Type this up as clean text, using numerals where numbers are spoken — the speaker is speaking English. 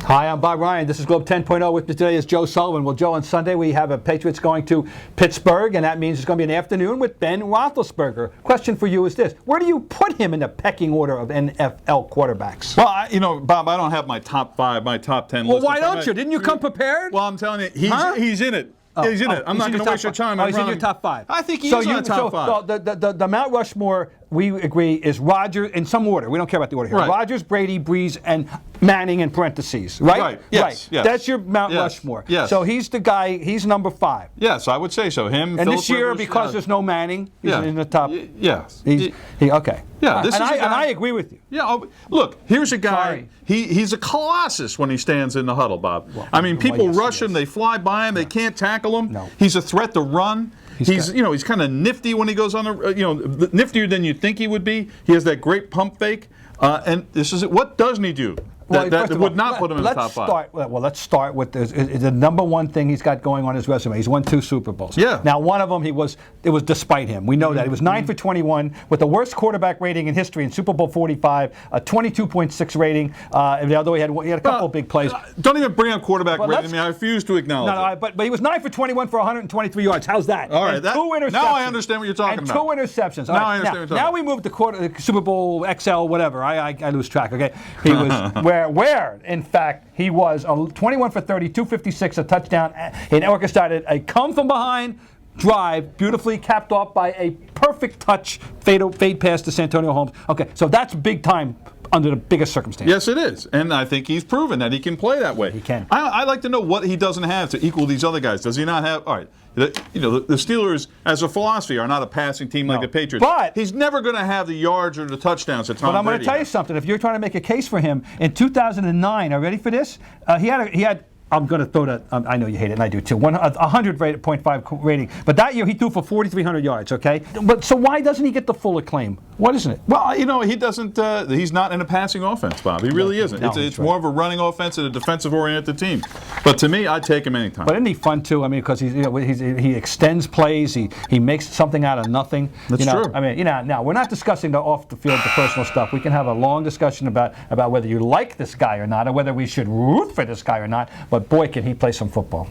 Hi, I'm Bob Ryan. This is Globe 10.0. With me today is Joe Sullivan. Well, Joe, on Sunday we have a Patriots going to Pittsburgh, and that means it's going to be an afternoon with Ben Roethlisberger. Question for you is this: where do you put him in the pecking order of NFL quarterbacks? Well, Bob, I don't have my top 5, my top 10 list. Well, why don't you? Didn't you come prepared? Well, I'm telling you, he's in it. He's in it. I'm not going to waste your time. He's in your top 5. I think he's in the top 5. The Mount Rushmore, we agree, is Rodgers in some order. We don't care about the order here. Right. Rodgers, Brady, Breeze, and Manning in parentheses. Right? Right. Yes. Yes. That's your Mount Rushmore. Yes. So he's the guy. He's number 5. Yes, I would say so. Him. And Phillip this year, Rivers, because there's no Manning, he's in the top. Yes. Okay. Yeah. This and is a guy, I agree with you. Yeah. Look, here's a guy. Sorry. He's a colossus when he stands in the huddle, Bob. Well, I mean, people rush him. They fly by him. They can't tackle him. No. He's a threat to run. He's kind of nifty when he goes on the, niftier than you'd think he would be. He has that great pump fake. And this is it. What doesn't he do? That would not put him in the top 5. Let's start with the number one thing he's got going on his resume. He's won 2 Super Bowls. Yeah. Now, one of them, it was despite him. We know that. He was 9 for 21 with the worst quarterback rating in history in Super Bowl 45, a 22.6 rating. Although he had a couple of big plays. Don't even bring up quarterback rating. I refuse to acknowledge it. But he was 9 for 21 for 123 yards. How's that? All right. And 2 interceptions. Now I understand what you're talking about. And 2 interceptions. Now I understand what you're talking about. Now we move to Super Bowl XL, whatever. I lose track. Okay. He was where in fact he was 21 for 30, 256, a touchdown. He orchestrated a come-from-behind drive, beautifully capped off by a perfect touch fade pass to Santonio Holmes. Okay, so that's big time under the biggest circumstances. Yes, it is. And I think he's proven that he can play that way. He can. I'd like to know what he doesn't have to equal these other guys. Does he not have? All right. The Steelers, as a philosophy, are not a passing team like the Patriots. But he's never going to have the yards or the touchdowns that Tom Brady. But I'm going to tell you something. If you're trying to make a case for him, in 2009, are you ready for this? He had. I'm going to throw that. I know you hate it, and I do too. 100.5 rating. But that year he threw for 4,300 yards. Okay. But so why doesn't he get the full acclaim? What isn't it? Well, he doesn't. He's not in a passing offense, Bob. He really isn't. No, it's more of a running offense and a defensive-oriented team. But to me, I'd take him anytime. But isn't he fun too? I mean, because he extends plays. He makes something out of nothing. That's true. I mean, now we're not discussing the off the field, the personal stuff. We can have a long discussion about whether you like this guy or not, or whether we should root for this guy or not. But boy, can he play some football.